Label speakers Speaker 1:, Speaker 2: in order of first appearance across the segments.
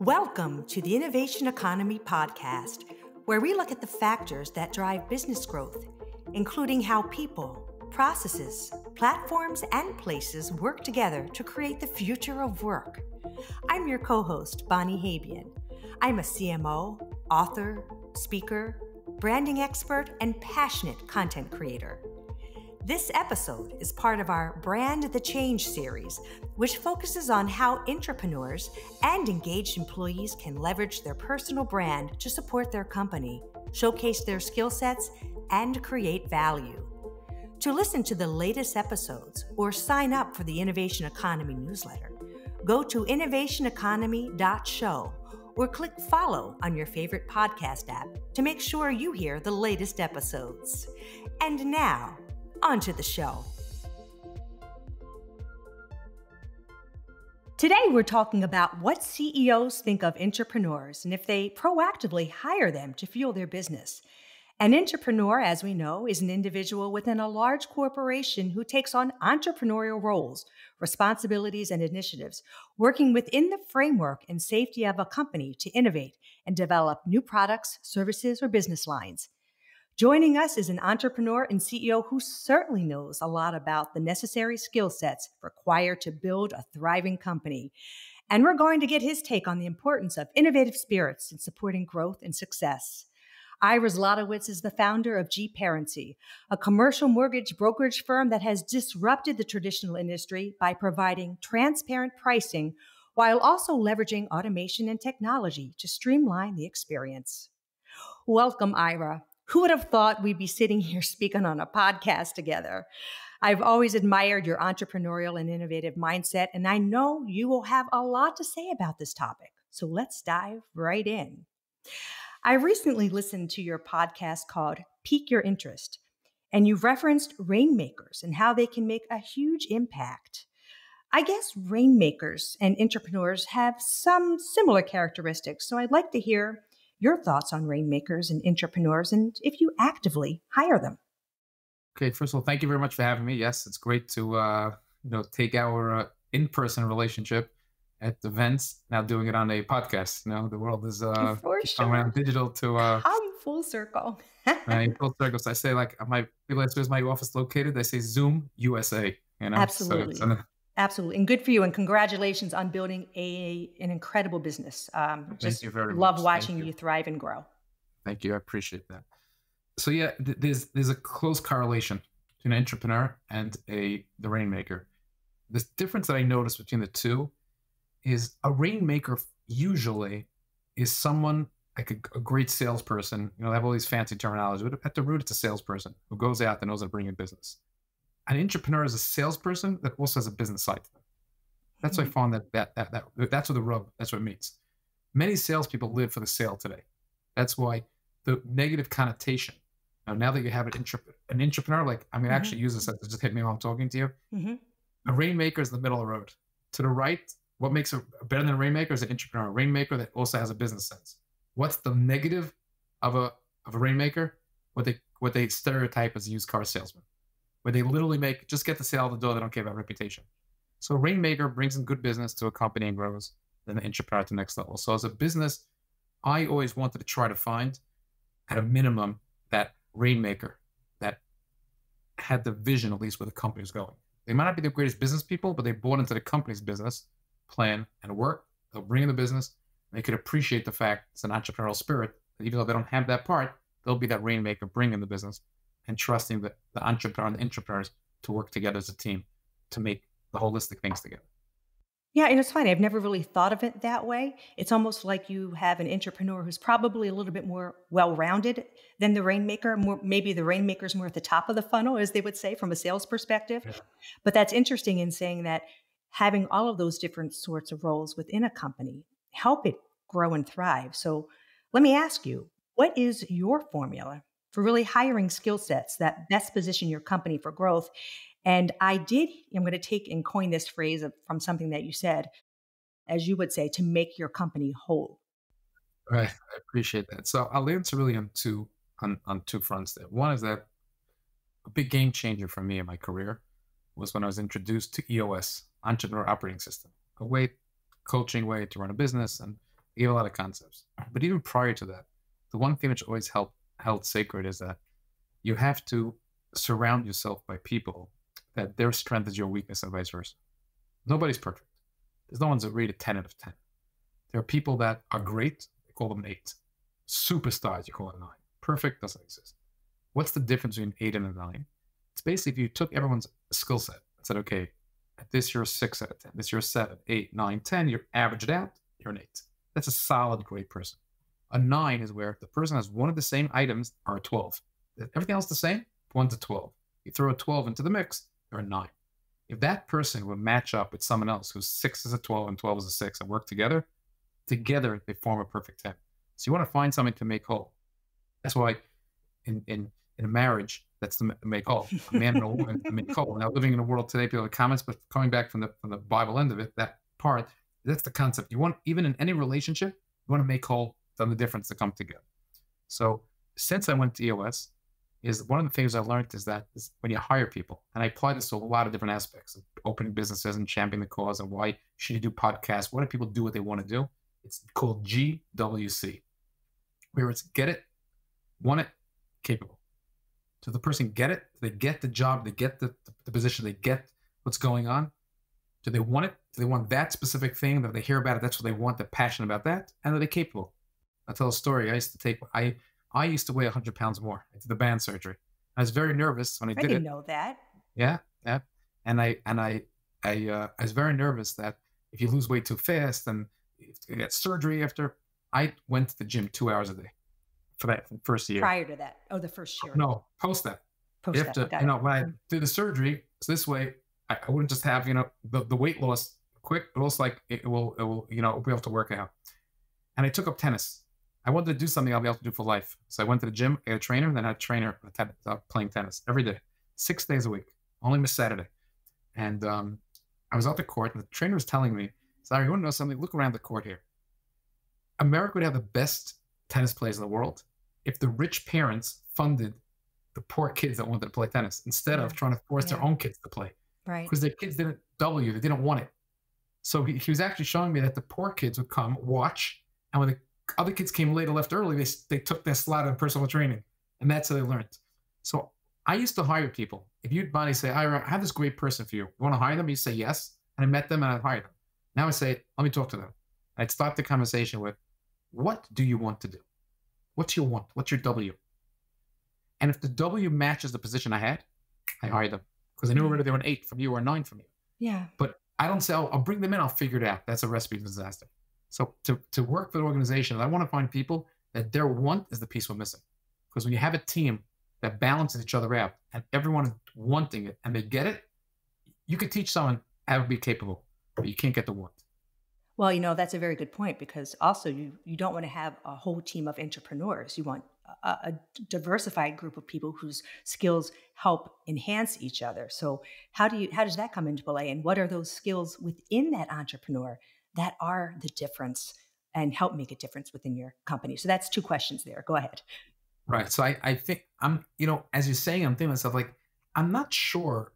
Speaker 1: Welcome to the Innovation Economy Podcast, where we look at the factors that drive business growth, including how people, processes, platforms, and places work together to create the future of work. I'm your co-host, Bonnie Habian. I'm a CMO, author, speaker, branding expert, and passionate content creator. This episode is part of our Brand the Change series, which focuses on how intrapreneurs and engaged employees can leverage their personal brand to support their company, showcase their skill sets, and create value. To listen to the latest episodes or sign up for the Innovation Economy newsletter, go to innovationeconomy.show or click follow on your favorite podcast app to make sure you hear the latest episodes. And now, onto the show. Today, we're talking about what CEOs think of intrapreneurs and if they proactively hire them to fuel their business. An intrapreneur, as we know, is an individual within a large corporation who takes on entrepreneurial roles, responsibilities, and initiatives, working within the framework and safety of a company to innovate and develop new products, services, or business lines. Joining us is an entrepreneur and CEO who certainly knows a lot about the necessary skill sets required to build a thriving company. And we're going to get his take on the importance of innovative spirits in supporting growth and success. Ira Zlotowitz is the founder of GPARENCY, a commercial mortgage brokerage firm that has disrupted the traditional industry by providing transparent pricing while also leveraging automation and technology to streamline the experience. Welcome, Ira. Who would have thought we'd be sitting here speaking on a podcast together? I've always admired your entrepreneurial and innovative mindset, and I know you will have a lot to say about this topic. So let's dive right in. I recently listened to your podcast called Pique Your Interest, and you referenced rainmakers and how they can make a huge impact. I guess rainmakers and intrapreneurs have some similar characteristics, so I'd like to hear your thoughts on rainmakers and intrapreneurs and if you actively hire them.
Speaker 2: Okay, first of all, thank you very much for having me. Yes, it's great to take our in-person relationship at events, now doing it on a podcast. The world is
Speaker 1: For sure.
Speaker 2: around digital to
Speaker 1: I'm full circle.
Speaker 2: full circles. I say people ask where's my office located. They say Zoom USA.
Speaker 1: Absolutely. Absolutely. And good for you. And congratulations on building an incredible business.
Speaker 2: Thank you very
Speaker 1: love
Speaker 2: much.
Speaker 1: watching you thrive and grow.
Speaker 2: Thank you. I appreciate that. So yeah, there's a close correlation between an entrepreneur and the rainmaker. The difference that I noticed between the two is a rainmaker usually is someone like a great salesperson. They have all these fancy terminology, but at the root, it's a salesperson who goes out and knows how to bring in business. An entrepreneur is a salesperson that also has a business side to them. That's why I found that's what the rub, that's what it means. Many salespeople live for the sale today. That's why the negative connotation. Now that you have an entrepreneur, actually use this, just hit me while I'm talking to you. A rainmaker is in the middle of the road. To the right, what makes it better than a rainmaker is an entrepreneur. A rainmaker that also has a business sense. What's the negative of a rainmaker? What they stereotype as a used car salesman, where they literally just get the sale out the door. They don't care about reputation. So a rainmaker brings in good business to a company and grows, then the entrepreneur to the next level. So as a business, I always wanted to try to find, at a minimum, that rainmaker that had the vision, at least where the company was going. They might not be the greatest business people, but they bought into the company's business plan and work. They'll bring in the business. And they could appreciate the fact it's an entrepreneurial spirit, that even though they don't have that part, they'll be that rainmaker bringing the business and trusting the entrepreneur and the intrapreneurs to work together as a team to make the holistic things together.
Speaker 1: Yeah, and it's funny. I've never really thought of it that way. It's almost like you have an intrapreneur who's probably a little bit more well-rounded than the rainmaker. Maybe the rainmaker's more at the top of the funnel, as they would say, from a sales perspective. Yeah. But that's interesting in saying that having all of those different sorts of roles within a company help it grow and thrive. So let me ask you, what is your formula for really hiring skill sets that best position your company for growth? And I'm going to take and coin this phrase from something that you said, as you would say, to make your company whole.
Speaker 2: Right. I appreciate that. So I'll answer really on two fronts there. One is that a big game changer for me in my career was when I was introduced to EOS, Entrepreneur Operating System, a coaching way to run a business and You have a lot of concepts. But even prior to that, the one thing which always held sacred is that you have to surround yourself by people that their strength is your weakness and vice versa. Nobody's perfect. There's no one's rated 10 out of 10. There are people that are great, you call them an 8. Superstars, you call it a 9. Perfect doesn't exist. What's the difference between 8 and a 9? It's basically if you took everyone's skill set and said, okay, at this you're a 6 out of 10, this you're a 7, 8, 9, 10, you're averaged out, you're an 8. That's a solid, great person. A 9 is where the person has one of the same items are a 12. Everything else the same, 1 to 12. You throw a 12 into the mix, they're a 9. If that person would match up with someone else who's 6 is a 12 and 12 is a 6 and work together they form a perfect 10. So you want to find something to make whole. That's why in a marriage, that's to make whole. A man and a woman to make whole. Now, living in a world today, people have comments, but coming back from the Bible end of it, that part, that's the concept. You want, even in any relationship, you want to make whole, done the difference to come together. So since I went to EOS, is one of the things I learned is that when you hire people, and I apply this to a lot of different aspects of opening businesses and championing the cause and why should you do podcasts, why do people do what they want to do? It's called GWC, where it's get it, want it, capable. So the person get it, they get the job, they get the position, they get what's going on. Do they want it? Do they want that specific thing that they hear about it? That's what they want, they're passionate about that. And are they capable? I'll tell a story. I used to weigh 100 pounds more. I did the band surgery. I was very nervous when I did it.
Speaker 1: I didn't know that.
Speaker 2: Yeah. And I was very nervous that if you lose weight too fast and you get surgery after, I went to the gym 2 hours a day for that first year.
Speaker 1: Prior to that. Oh, the first year.
Speaker 2: No, post that. When I did the surgery, so this way I wouldn't just have, the weight loss quick, but also like it will be able to work out. And I took up tennis. I wanted to do something I'll be able to do for life. So I went to the gym, I had a trainer, and then I had a trainer playing tennis every day, 6 days a week, only miss Saturday. And I was out the court, and the trainer was telling me, sorry, you want to know something? Look around the court here. America would have the best tennis players in the world if the rich parents funded the poor kids that wanted to play tennis instead of trying to force their own kids to play.
Speaker 1: Right.
Speaker 2: Because their kids didn't they didn't want it. So he was actually showing me that the poor kids would come, watch, and when the other kids came late or left early, they took their slot in personal training. And that's how they learned. So I used to hire people. If you'd buddy say, Ira, I have this great person for you. You want to hire them? You say yes. And I met them and I'd hire them. Now I say, let me talk to them. I'd start the conversation with, what do you want to do? What's your want? What's your W? And if the W matches the position I had, I hire them. Because I knew whether they were an 8 from you or a 9 from you.
Speaker 1: Yeah.
Speaker 2: But I don't say, I'll bring them in, I'll figure it out. That's a recipe for disaster. So to work for an organization, I want to find people that their want is the piece we're missing. Because when you have a team that balances each other out and everyone is wanting it and they get it, you can teach someone how to be capable, but you can't get the want.
Speaker 1: Well, that's a very good point, because also you don't want to have a whole team of entrepreneurs. You want a diversified group of people whose skills help enhance each other. So how does that come into play? And what are those skills within that entrepreneur that are the difference and help make a difference within your company? So that's 2 questions there. Go ahead.
Speaker 2: Right. So I think as you're saying, I'm thinking to myself, like, I'm not sure.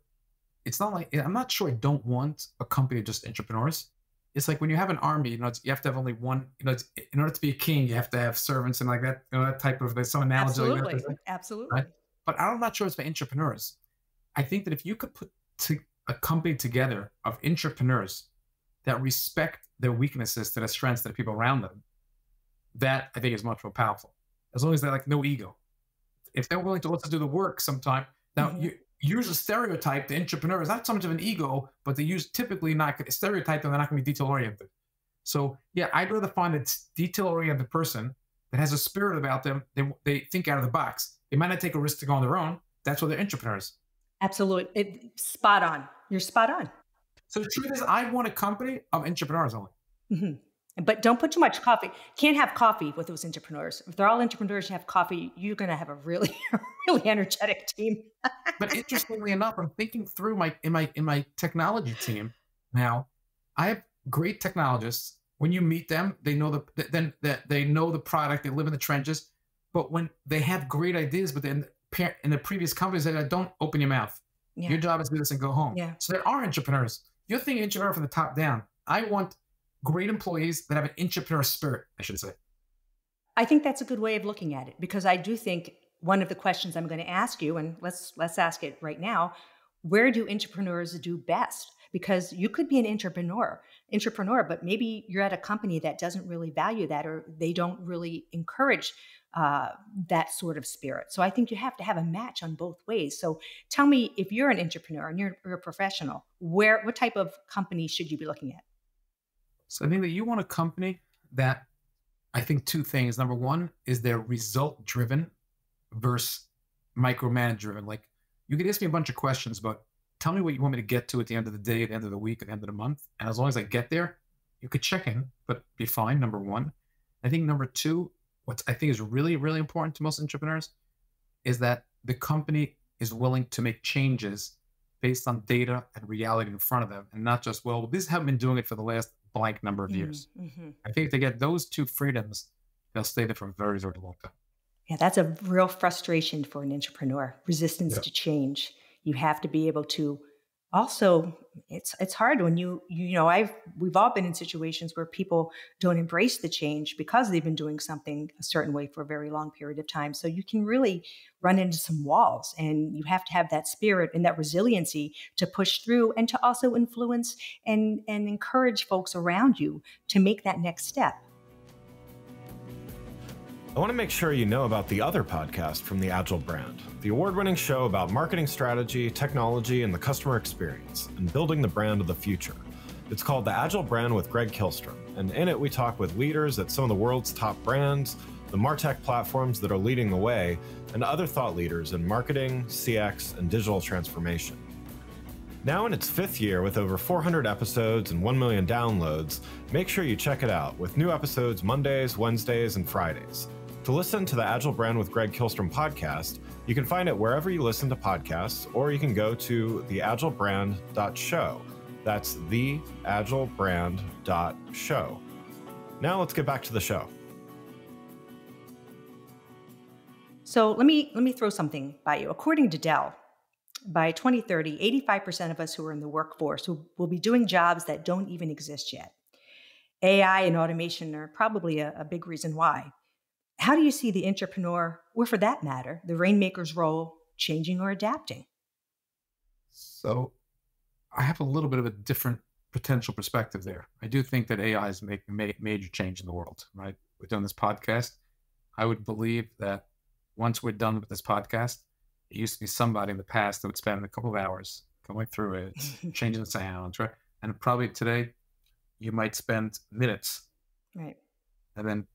Speaker 2: It's not like, I'm not sure I don't want a company of just entrepreneurs. It's like when you have an army, you have to have only one, in order to be a king, you have to have servants and like that, that type of, there's some analogy.
Speaker 1: Absolutely.
Speaker 2: Like that,
Speaker 1: Absolutely.
Speaker 2: Right? But I'm not sure it's by entrepreneurs. I think that if you could put a company together of entrepreneurs that respect their weaknesses to their strengths to the people around them, that I think is much more powerful. As long as they're like no ego. If they're willing to also do the work sometime. Now, you use a stereotype, the entrepreneur is not so much of an ego, but they use typically not a stereotype, and they're not going to be detail oriented. So yeah, I'd rather find a detail oriented person that has a spirit about them. They think out of the box. They might not take a risk to go on their own. That's why they're entrepreneurs.
Speaker 1: Absolutely. Spot on. You're spot on.
Speaker 2: So the truth is, I want a company of entrepreneurs only.
Speaker 1: Mm-hmm. But don't put too much coffee. Can't have coffee with those entrepreneurs. If they're all entrepreneurs, you have coffee, you're going to have a really, really energetic team.
Speaker 2: But interestingly enough, I'm thinking through in my technology team now. I have great technologists. When you meet them, they know they know the product. They live in the trenches. But when they have great ideas, but then in the previous companies, they said, don't open your mouth. Your job is to do this and go home.
Speaker 1: Yeah.
Speaker 2: So there are entrepreneurs. You're thinking entrepreneur from the top down. I want great employees that have an entrepreneur spirit, I should say.
Speaker 1: I think that's a good way of looking at it, because I do think one of the questions I'm going to ask you, and let's ask it right now, where do entrepreneurs do best? Because you could be an entrepreneur, but maybe you're at a company that doesn't really value that, or they don't really encourage that sort of spirit. So I think you have to have a match on both ways. So tell me, if you're an entrepreneur and you're a professional, what type of company should you be looking at?
Speaker 2: So I think that you want a company that, I think two things. Number one is they're result driven versus micromanage driven. Like, you could ask me a bunch of questions, but tell me what you want me to get to at the end of the day, at the end of the week, at the end of the month. And as long as I get there, you could check in, but be fine. Number one. I think number two, what I think is really, really important to most entrepreneurs is that the company is willing to make changes based on data and reality in front of them, and not just, well, this haven't been doing it for the last blank number of years.
Speaker 1: Mm-hmm.
Speaker 2: I think if they get those two freedoms, they'll stay there for a very, very long time.
Speaker 1: Yeah, that's a real frustration for an entrepreneur, resistance to change. You have to be able to also, it's hard when we've all been in situations where people don't embrace the change because they've been doing something a certain way for a very long period of time. So you can really run into some walls, and you have to have that spirit and that resiliency to push through, and to also influence and encourage folks around you to make that next step.
Speaker 3: I want to make sure you know about the other podcast from the Agile brand, the award-winning show about marketing strategy, technology, and the customer experience, and building the brand of the future. It's called The Agile Brand with Greg Kihlstrom, and in it we talk with leaders at some of the world's top brands, the MarTech platforms that are leading the way, and other thought leaders in marketing, CX, and digital transformation. Now in its 5th year with over 400 episodes and 1 million downloads, make sure you check it out with new episodes Mondays, Wednesdays, and Fridays. To listen to the Agile Brand with Greg Kihlstrom podcast, you can find it wherever you listen to podcasts, or you can go to theagilebrand.show. That's theagilebrand.show. Now let's get back to the show.
Speaker 1: So let me throw something by you. According to Dell, by 2030, 85% of us who are in the workforce will be doing jobs that don't even exist yet. AI and automation are probably a big reason why. How do you see the entrepreneur, or for that matter, the rainmaker's role, changing or adapting?
Speaker 2: So I have a little bit of a different potential perspective there. I do think that AI is making major change in the world, right? We're doing this podcast. I would believe that once we're done with this podcast, it used to be somebody in the past that would spend a couple of hours going through it, changing the sounds, right? And probably today, you might spend minutes.
Speaker 1: Right.
Speaker 2: And then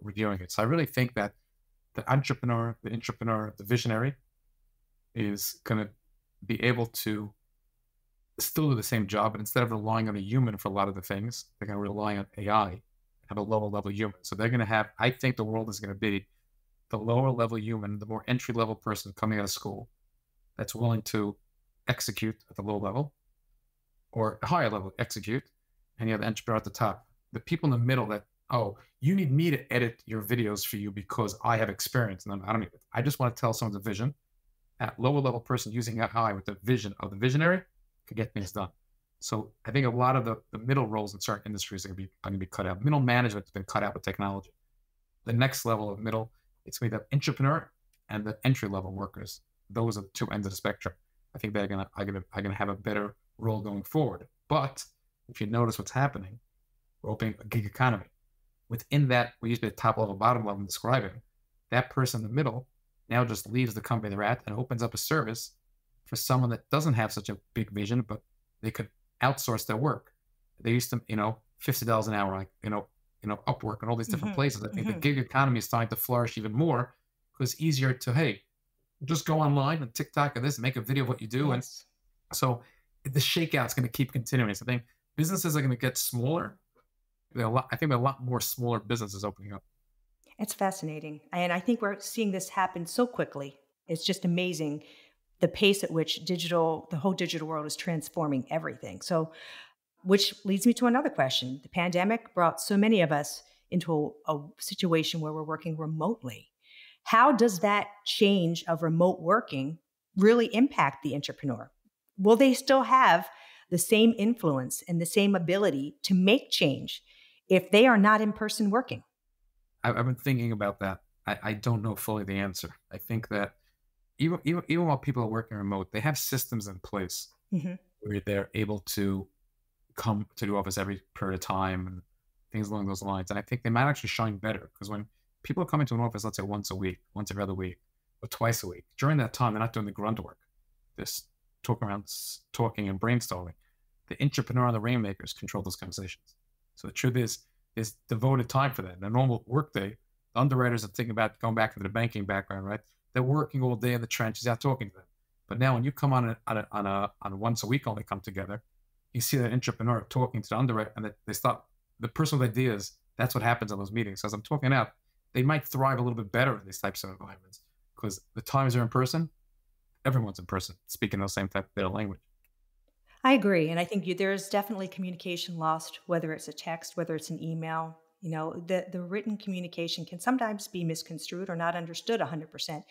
Speaker 2: reviewing it. So I really think that the entrepreneur, the visionary is going to be able to still do the same job, but instead of relying on a human for a lot of the things, they're going to rely on AI and have a lower level human. So they're going to have, I think the world is going to be the lower level human, the more entry level person coming out of school that's willing to execute at the low level or higher level execute. And you have the entrepreneur at the top. The people in the middle that, oh, you need me to edit your videos for you because I have experience. And I don't need it. I just want to tell someone the vision. At lower level person using AI with the vision of the visionary could get things done. So I think a lot of the middle roles in certain industries are going to be cut out. Middle management has been cut out with technology. The next level of middle, it's going to be the entrepreneur and the entry level workers. Those are the two ends of the spectrum. I think they're going to have a better role going forward. But if you notice what's happening, we're opening a gig economy. Within that, we usually top level, bottom level describing. That person in the middle now just leaves the company they're at and opens up a service for someone that doesn't have such a big vision, but they could outsource their work. They used to, $50 an hour, Upwork and all these different places. I think the gig economy is starting to flourish even more because it's easier to, hey, just go online and TikTok and this, make a video of what you do.
Speaker 1: Yes.
Speaker 2: And so the shakeout's going to keep continuing. So I think businesses are going to get smaller. I think there are a lot more smaller businesses opening up.
Speaker 1: It's fascinating. And I think we're seeing this happen so quickly. It's just amazing the pace at which the whole digital world is transforming everything. So, which leads me to another question. The pandemic brought so many of us into a situation where we're working remotely. How does that change of remote working really impact the entrepreneur? Will they still have the same influence and the same ability to make change if they are not in person working?
Speaker 2: I've been thinking about that. I don't know fully the answer. I think that even while people are working remote, they have systems in place where they're able to come to the office every period of time and things along those lines. And I think they might actually shine better because when people are coming to an office, let's say once a week, once every other week, or twice a week, during that time, they're not doing the grunt work. They're talking and brainstorming. The intrapreneur and the rainmakers control those conversations. So the truth is devoted time for that. In a normal workday, the underwriters are thinking about going back into the banking background, right? They're working all day in the trenches, out talking to them. But now when you come on a once a week only come together, you see that intrapreneur talking to the underwriter, and they start, the person with ideas, that's what happens in those meetings. So as I'm talking out, they might thrive a little bit better in these types of environments because the times they're in person, everyone's in person, speaking the same type of their language.
Speaker 1: I agree. And I think there's definitely communication lost, whether it's a text, whether it's an email. The written communication can sometimes be misconstrued or not understood 100%.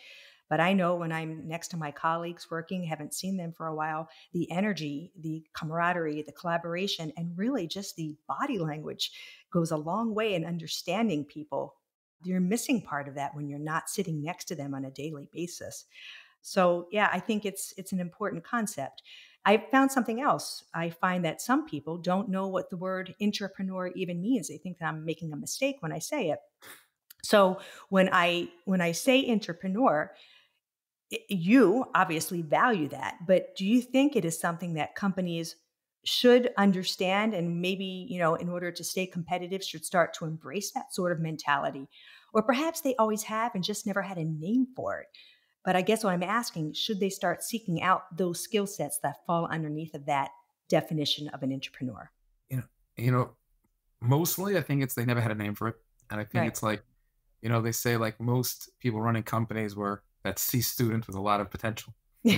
Speaker 1: But I know when I'm next to my colleagues working, haven't seen them for a while, the energy, the camaraderie, the collaboration, and really just the body language goes a long way in understanding people. You're missing part of that when you're not sitting next to them on a daily basis. So yeah, I think it's an important concept. I found something else. I find that some people don't know what the word intrapreneur even means. They think that I'm making a mistake when I say it. So when I say intrapreneur, you obviously value that, but do you think it is something that companies should understand and maybe, in order to stay competitive, should start to embrace that sort of mentality? Or perhaps they always have and just never had a name for it. But I guess what I'm asking, should they start seeking out those skill sets that fall underneath of that definition of an intrapreneur?
Speaker 2: Mostly I think they never had a name for it. And I think it's like, they say like most people running companies were that C student with a lot of potential, there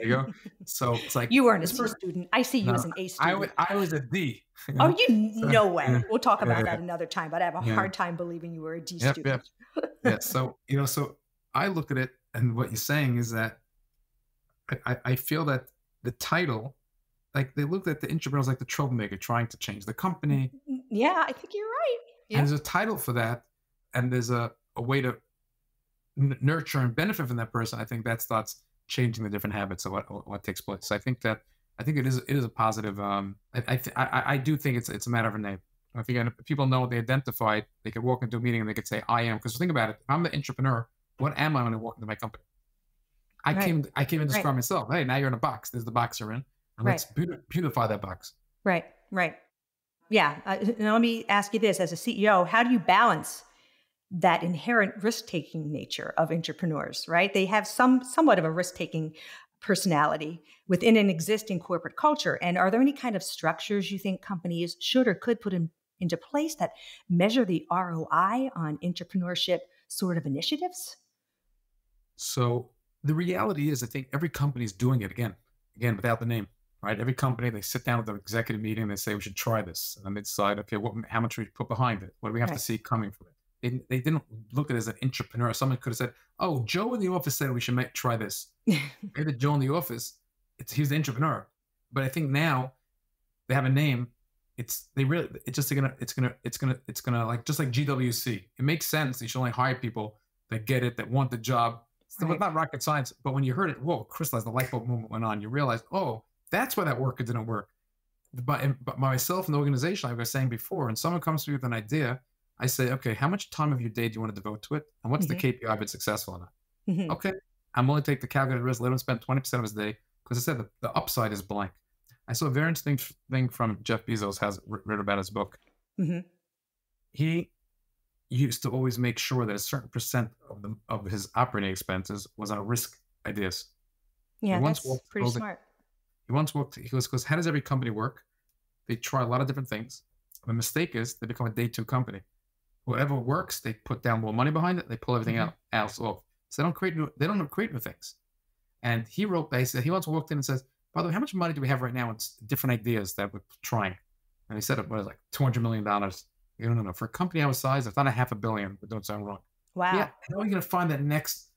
Speaker 2: you go. So it's like,
Speaker 1: you weren't a C student. I see you as an A student.
Speaker 2: I was a D.
Speaker 1: Oh, no way. We'll talk about that another time, but I have a hard time believing you were a D student.
Speaker 2: Yeah. So, so I look at it, and what you're saying is that I feel that the title, like they looked at the intrapreneurs like the troublemaker trying to change the company.
Speaker 1: Yeah, I think you're right. Yeah.
Speaker 2: And there's a title for that, and there's a way to nurture and benefit from that person. I think that starts changing the different habits of what takes place. So I think it is a positive. I do think it's a matter of a name. I think if people know what they identified, they could walk into a meeting and they could say, "I am." Because think about it, if I'm the intrapreneur, what am I when I walk into my company? I came in to describe myself. Hey, now you're in a box. There's the box you're in, and let's beautify that box. Right.
Speaker 1: Yeah. Now let me ask you this: as a CEO, how do you balance that inherent risk-taking nature of intrapreneurs, right? They have somewhat of a risk-taking personality within an existing corporate culture. And are there any kind of structures you think companies should or could put into place that measure the ROI on intrapreneurship sort of initiatives?
Speaker 2: So the reality is, I think every company is doing it again, without the name, right? Every company, they sit down with the executive meeting and they say, we should try this. And then they decide, okay, how much we put behind it? What do we have to see coming from it? They didn't look at it as an intrapreneur. Someone could have said, "Oh, Joe in the office said we should try this." Maybe Joe in the office, he's the intrapreneur. But I think now they have a name. It's gonna like just like GWC. It makes sense. You should only hire people that get it, that want the job. So it's not rocket science. But when you heard it, whoa, crystallized, the light bulb moment went on. You realize, oh, that's why that worker didn't work. But myself and the organization, like I was saying before, and someone comes to me with an idea, I say, okay, how much time of your day do you want to devote to it? And what's the KPI if it's successful or not? Okay, I'm willing to take the calculated risk, let him spend 20% of his day, because I said the upside is blank. I saw a very interesting thing from Jeff Bezos has written about his book. He used to always make sure that a certain percent of his operating expenses was on risk ideas.
Speaker 1: Yeah, that's pretty smart.
Speaker 2: He goes, how does every company work? They try a lot of different things. The mistake is they become a day two company. Whatever works, they put down more money behind it. They pull everything else off. So they don't create new things. And he said he once walked in and says, by the way, how much money do we have right now in different ideas that we're trying? And he said it was like $200 million. No. For a company our size, it's not $500 million, but don't sound wrong.
Speaker 1: Wow.
Speaker 2: Yeah. How are we going to find that next,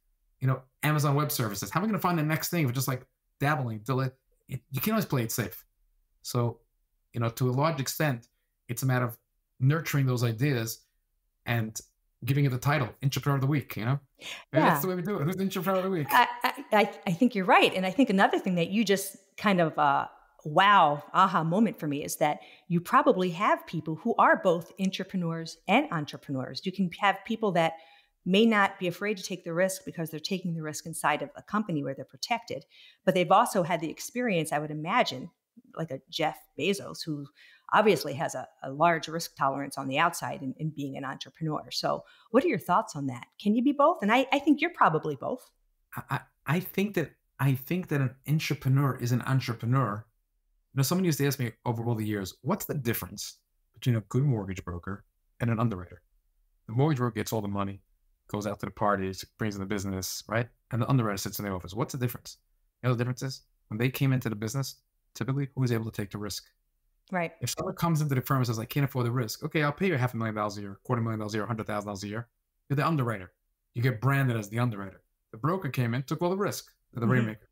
Speaker 2: Amazon Web Services? How are we going to find the next thing? We're just like dabbling. You can't always play it safe. So, to a large extent, it's a matter of nurturing those ideas and giving it the title, Entrepreneur of the Week, Maybe that's
Speaker 1: Yeah.
Speaker 2: the way we do it. Who's the Entrepreneur of the Week?
Speaker 1: I think you're right. And I think another thing that you just kind of wow, aha moment for me is that you probably have people who are both entrepreneurs and entrepreneurs. You can have people that may not be afraid to take the risk because they're taking the risk inside of a company where they're protected, but they've also had the experience, I would imagine, like a Jeff Bezos, who obviously has a large risk tolerance on the outside in being an entrepreneur. So what are your thoughts on that? Can you be both? And I think you're probably both.
Speaker 2: I think that an entrepreneur is an entrepreneur. Someone used to ask me over all the years, what's the difference between a good mortgage broker and an underwriter? The mortgage broker gets all the money, goes out to the parties, brings in the business, right? And the underwriter sits in the office. What's the difference? The difference is when they came into the business, typically who was able to take the risk?
Speaker 1: Right.
Speaker 2: If someone comes into the firm and says, I can't afford the risk, okay, I'll pay you $500,000 a year, $250,000 a year, $100,000 a year. You're the underwriter. You get branded as the underwriter. The broker came in, took all the risk. They're the rainmaker.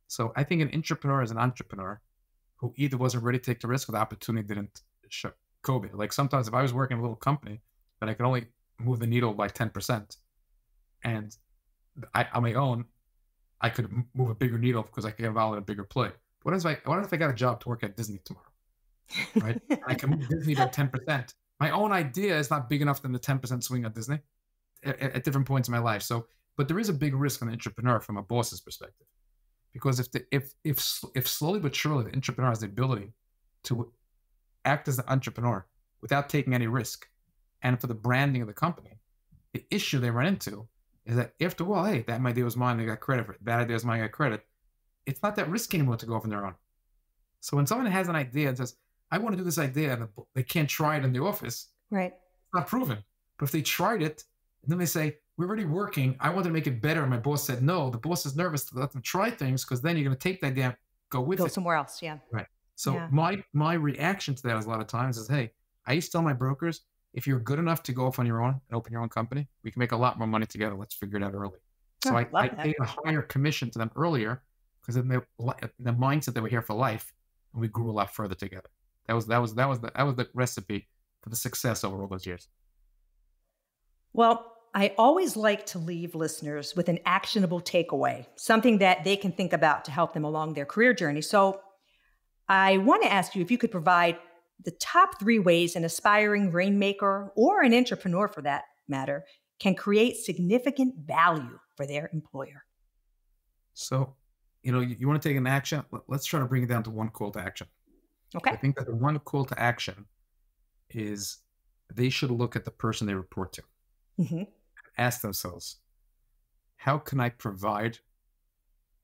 Speaker 2: So I think an entrepreneur is an entrepreneur who either wasn't ready to take the risk or the opportunity didn't show COVID. Like sometimes if I was working in a little company that I could only move the needle by 10%, and on my own, I could move a bigger needle because I could get involved in a bigger play. What if I got a job to work at Disney tomorrow, right? I can move Disney by 10%. My own idea is not big enough than the 10% swing at Disney at different points in my life. So, but there is a big risk on the entrepreneur from a boss's perspective, because if slowly but surely the entrepreneur has the ability to act as an entrepreneur without taking any risk, and for the branding of the company, the issue they run into is that after a while, hey, that idea was mine, I got credit for it. That idea was mine, I got credit. It's not that risky anymore to go off on their own. So when someone has an idea and says, I want to do this idea, and they can't try it in the office,
Speaker 1: right?
Speaker 2: It's not proven. But if they tried it, and then they say, we're already working, I want to make it better, and my boss said no, the boss is nervous to let them try things because then you're going to take the idea, go
Speaker 1: somewhere else, yeah.
Speaker 2: Right. So my reaction to that is a lot of times is, hey, I used to tell my brokers, if you're good enough to go off on your own and open your own company, we can make a lot more money together. Let's figure it out early. So I paid a higher commission to them earlier because in the mindset they were here for life, and we grew a lot further together. That was the recipe for the success over all those years.
Speaker 1: Well, I always like to leave listeners with an actionable takeaway, something that they can think about to help them along their career journey. So I want to ask you if you could provide the top 3 ways an aspiring rainmaker, or an entrepreneur for that matter, can create significant value for their employer.
Speaker 2: So, you want to take an action? Let's try to bring it down to one call to action.
Speaker 1: Okay.
Speaker 2: I think that the one call to action is they should look at the person they report to.
Speaker 1: Mm-hmm.
Speaker 2: Ask themselves, how can I provide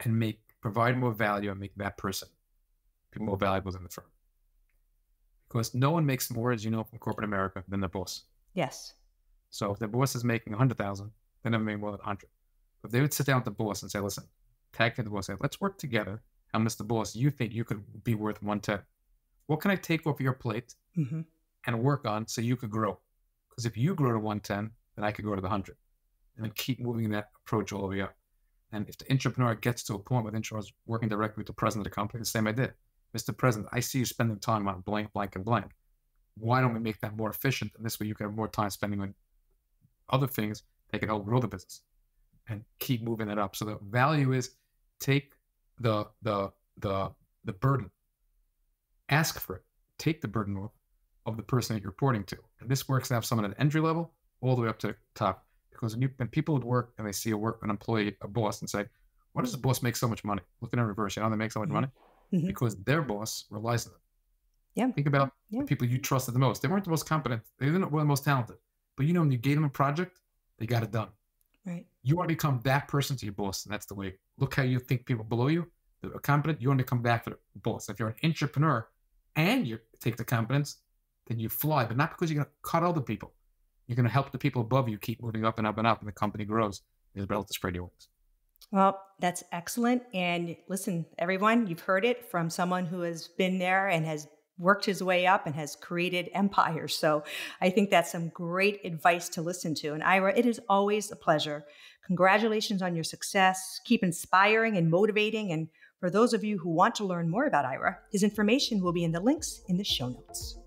Speaker 2: more value and make that person be more valuable than the firm? Because no one makes more, as you know, from corporate America than the boss.
Speaker 1: Yes.
Speaker 2: So if the boss is making 100,000, then they're making more than 100. If they would sit down with the boss and say, listen, tag to the boss, say, let's work together. How, Mr. Boss, you think you could be worth 110? What can I take off your plate and work on so you could grow? Because if you grow to 110, then I could go to the 100. And then keep moving in that approach all the way up. And if the entrepreneur gets to a point where the entrepreneur is working directly with the president of the company, the same idea. Mr. President, I see you spending time on blank, blank, and blank. Why don't we make that more efficient? And this way you can have more time spending on other things that can help grow the business and keep moving it up. So the value is take the burden, ask for it, take the burden off of the person that you're reporting to. And this works to have someone at entry level all the way up to the top. Because when people would work and they see an employee, a boss, and say, why does the boss make so much money? Look at in reverse, they make so much money? Because their boss relies on them.
Speaker 1: Yeah.
Speaker 2: Think about the people you trusted the most. They weren't the most competent. They weren't the most talented. But when you gave them a project, they got it done.
Speaker 1: Right.
Speaker 2: You want to become that person to your boss, and that's the way. Look how you think people below you that are competent. You want to come back to the boss. If you're an entrepreneur and you take the competence, then you fly. But not because you're going to cut other people. You're going to help the people above you keep moving up and up and up, and the company grows. You're able to spread your wings.
Speaker 1: Well, that's excellent. And listen, everyone, you've heard it from someone who has been there and has worked his way up and has created empires. So I think that's some great advice to listen to. And Ira, it is always a pleasure. Congratulations on your success. Keep inspiring and motivating and For those of you who want to learn more about Ira, his information will be in the links in the show notes.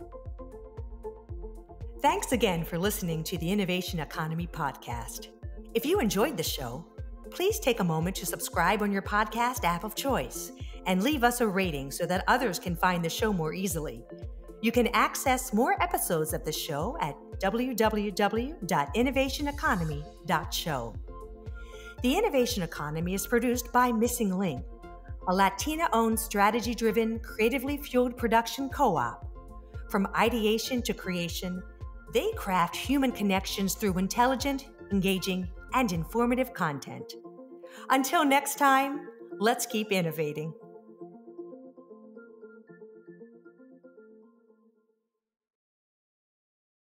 Speaker 1: Thanks again for listening to the Innovation Economy podcast. If you enjoyed the show, please take a moment to subscribe on your podcast app of choice and leave us a rating so that others can find the show more easily. You can access more episodes of the show at www.innovationeconomy.show. The Innovation Economy is produced by Missing Link, a Latina-owned, strategy-driven, creatively fueled production co-op. From ideation to creation, they craft human connections through intelligent, engaging, and informative content. Until next time, let's keep innovating.